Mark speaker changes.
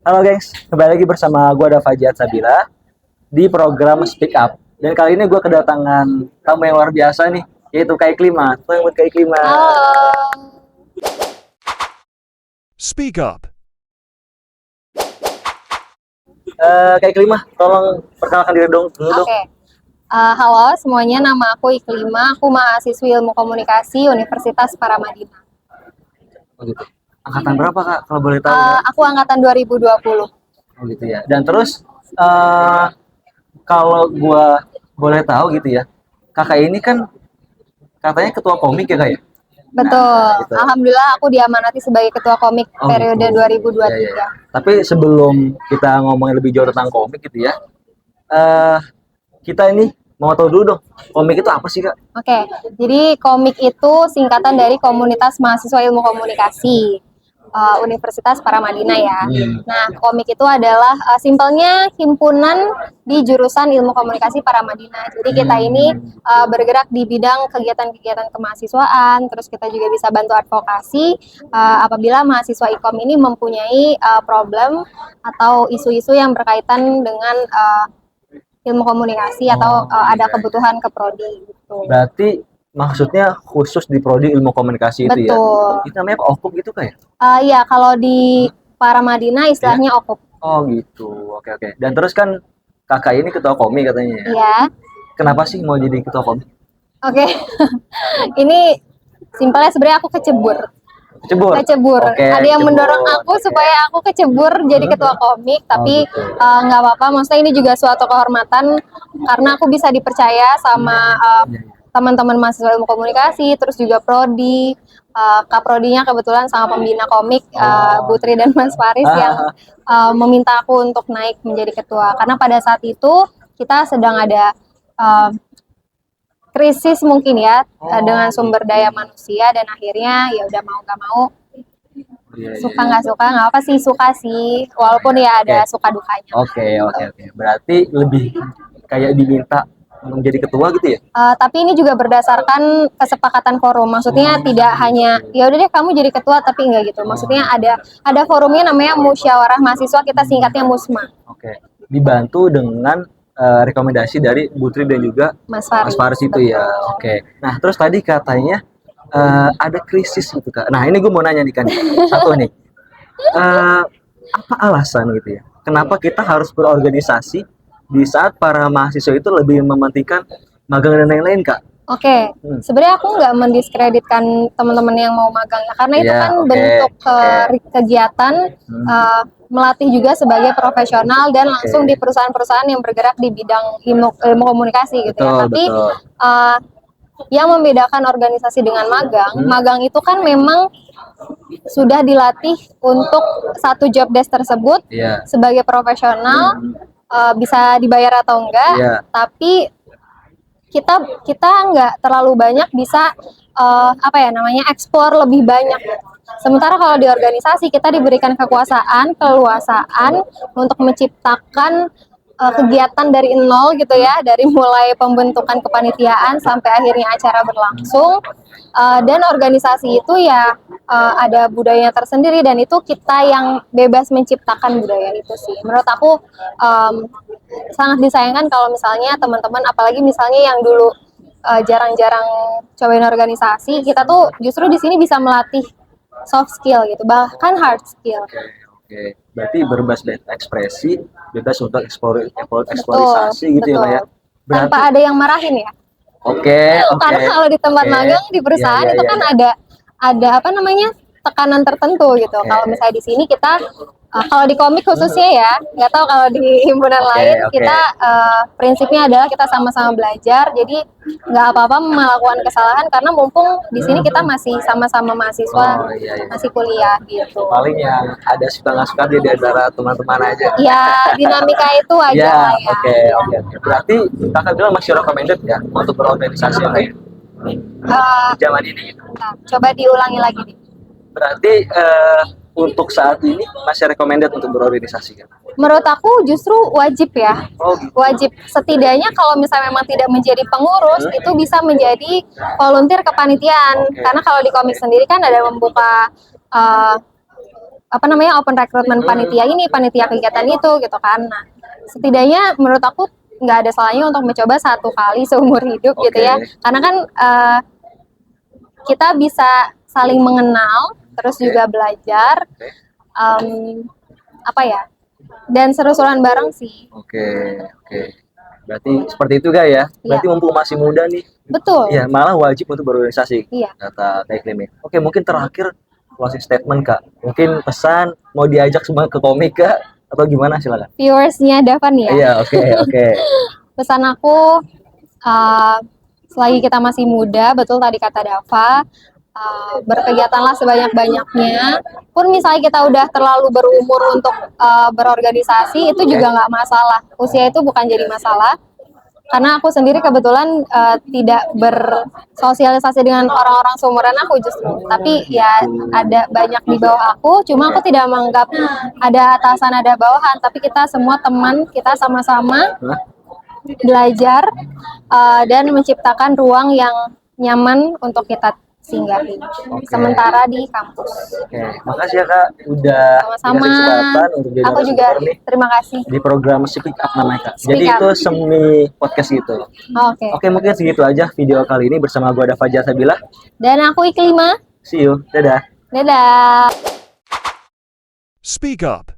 Speaker 1: Halo gengs, kembali lagi bersama gue ada Fajiat Sabila di program Speak Up. Dan kali ini gue kedatangan tamu yang luar biasa nih, yaitu Kak Iklima. Selamat Kak Iklima.
Speaker 2: Halo.
Speaker 3: Speak up.
Speaker 1: Kak Iklima, tolong perkenalkan diri dulu dong.
Speaker 2: Oke. Halo semuanya, nama aku Iklima. Aku mahasiswi Ilmu Komunikasi Universitas Paramadina.
Speaker 1: Oh gitu. Angkatan berapa Kak, kalau boleh tahu? Kak?
Speaker 2: Aku angkatan 2020.
Speaker 1: Oh gitu ya. Dan terus kalau gue boleh tahu gitu ya, Kakak ini kan katanya ketua komik ya Kak ya?
Speaker 2: Betul.
Speaker 1: Gitu.
Speaker 2: Alhamdulillah aku diamanati sebagai ketua komik periode
Speaker 1: Gitu.
Speaker 2: 2023.
Speaker 1: Ya. Tapi sebelum kita ngomongin lebih jauh tentang komik gitu ya, kita ini mau tahu dulu dong, komik itu apa sih Kak?
Speaker 2: Oke, jadi komik itu singkatan dari Komunitas Mahasiswa Ilmu Komunikasi Universitas Paramadina ya. Nah, komik itu adalah simpelnya himpunan di jurusan Ilmu Komunikasi Paramadina. Jadi kita ini bergerak di bidang kegiatan-kegiatan kemahasiswaan, terus kita juga bisa bantu advokasi apabila mahasiswa IKOM ini mempunyai problem atau isu-isu yang berkaitan dengan ilmu komunikasi atau ada kebutuhan ke prodi gitu.
Speaker 1: Berarti maksudnya khusus di prodi ilmu komunikasi itu ya?
Speaker 2: Betul.
Speaker 1: Itu namanya OKUP gitu Kak ya?
Speaker 2: Ya, kalau di Paramadina istilahnya OKUP.
Speaker 1: Oh gitu, oke. Dan terus kan kakak ini ketua komik katanya ya?
Speaker 2: Iya.
Speaker 1: Kenapa sih mau jadi ketua komik?
Speaker 2: Oke. Ini simpelnya sebenarnya aku kecebur. Kecebur. Ada yang mendorong aku supaya aku kecebur jadi ketua komik, tapi nggak apa-apa. Maksudnya ini juga suatu kehormatan karena aku bisa dipercaya sama teman-teman mahasiswa ilmu komunikasi, terus juga prodi, kaprodinya kebetulan sama pembina komik Putri dan Mas Faris yang meminta aku untuk naik menjadi ketua. Karena pada saat itu kita sedang ada krisis mungkin ya dengan sumber daya manusia, dan akhirnya ya udah mau nggak mau, suka nggak suka nggak apa sih, suka sih walaupun ya ada suka dukanya.
Speaker 1: Oke. Berarti lebih kayak diminta menjadi ketua gitu ya?
Speaker 2: Tapi ini juga berdasarkan kesepakatan forum, maksudnya tidak hanya ya udah deh kamu jadi ketua, tapi enggak gitu. Maksudnya ada forumnya namanya Musyawarah Mahasiswa, kita singkatnya MUSMA.
Speaker 1: Oke. Dibantu dengan rekomendasi dari Putri dan juga Mas Faris itu ya. Oke. Nah terus tadi katanya ada krisis gitu Kak. Nah ini gue mau nanya nih kan, satu nih, apa alasan gitu ya? Kenapa kita harus berorganisasi di saat para mahasiswa itu lebih mementingkan magang dan lain-lain Kak?
Speaker 2: Oke, sebenarnya aku nggak mendiskreditkan teman-teman yang mau magang ya, karena itu kan bentuk kegiatan melatih juga sebagai profesional dan langsung di perusahaan-perusahaan yang bergerak di bidang ilmu komunikasi gitu ya. Tapi yang membedakan organisasi dengan magang itu kan memang sudah dilatih untuk satu job desk tersebut sebagai profesional, bisa dibayar atau enggak, tapi kita nggak terlalu banyak bisa eksplor lebih banyak. Sementara kalau di organisasi kita diberikan kekuasaan, keluasaan untuk menciptakan kegiatan dari nol gitu ya, dari mulai pembentukan kepanitiaan sampai akhirnya acara berlangsung. Dan organisasi itu ya ada budayanya tersendiri, dan itu kita yang bebas menciptakan budaya itu sih. Menurut aku sangat disayangkan kalau misalnya teman-teman, apalagi misalnya yang dulu jarang-jarang cobain organisasi, kita tuh justru di sini bisa melatih soft skill gitu, bahkan hard skill.
Speaker 1: Oke. Berarti bebas ekspresi, bebas untuk eksplorasi gitu ya Kak ya.
Speaker 2: Tanpa ada yang marahin ya.
Speaker 1: Oke.
Speaker 2: Karena kalau di tempat magang di perusahaan itu kan ada tekanan tertentu gitu. Kalau misalnya di sini kita kalau di komik khususnya ya, nggak tahu kalau di himpunan lain, kita prinsipnya adalah kita sama-sama belajar, jadi nggak apa-apa melakukan kesalahan karena mumpung di sini kita masih sama-sama mahasiswa, masih kuliah gitu.
Speaker 1: Paling yang ada suka nggak suka di antara teman-teman aja.
Speaker 2: Ya, dinamika itu wajar lah ya.
Speaker 1: Oke. Berarti kakak bilang masih recommended ya untuk berorganisasi ya kayak zaman ini.
Speaker 2: Nah, coba diulangi lagi nih.
Speaker 1: Berarti untuk saat ini masih recommended untuk berorganisasi kan?
Speaker 2: Menurut aku justru wajib ya. Wajib. Setidaknya kalau misalnya memang tidak menjadi pengurus, itu bisa menjadi volunteer kepanitiaan. Karena kalau di komik sendiri kan ada membuka open recruitment panitia ini, panitia kegiatan itu gitu kan. Nah, setidaknya menurut aku nggak ada salahnya untuk mencoba 1 kali seumur hidup gitu ya. Karena kan kita bisa saling mengenal, terus juga belajar, dan seru-seruan bareng sih.
Speaker 1: Oke. Berarti seperti itu Kak ya. Berarti mumpung masih muda nih.
Speaker 2: Betul.
Speaker 1: Iya, malah wajib untuk berorganisasi.
Speaker 2: Iya.
Speaker 1: Kata Kak Iklim. Oke, mungkin terakhir closing statement Kak. Mungkin pesan mau diajak semua ke komik Kak atau gimana, silakan.
Speaker 2: Viewersnya Davan ya.
Speaker 1: Iya, oke.
Speaker 2: Pesan aku selagi kita masih muda, betul tadi kata Dava, berkegiatanlah sebanyak-banyaknya. Pun misalnya kita udah terlalu berumur untuk berorganisasi, itu juga nggak masalah. Usia itu bukan jadi masalah. Karena aku sendiri kebetulan tidak bersosialisasi dengan orang-orang seumuran aku justru. Tapi ya ada banyak di bawah aku, cuma aku tidak menganggap ada atasan, ada bawahan. Tapi kita semua teman, kita sama-sama belajar dan menciptakan ruang yang nyaman untuk kita singgahi sementara di kampus.
Speaker 1: Oke, makasih ya Kak udah
Speaker 2: sama-sama.
Speaker 1: Kesempatan untuk jadi
Speaker 2: aku juga terima kasih
Speaker 1: di program Speak Up namanya Kak. Jadi itu semi podcast gitu. Oke, mungkin segitu aja video kali ini bersama gue Dava Sabila
Speaker 2: dan aku Iklima.
Speaker 1: See you, dadah.
Speaker 2: Speak Up.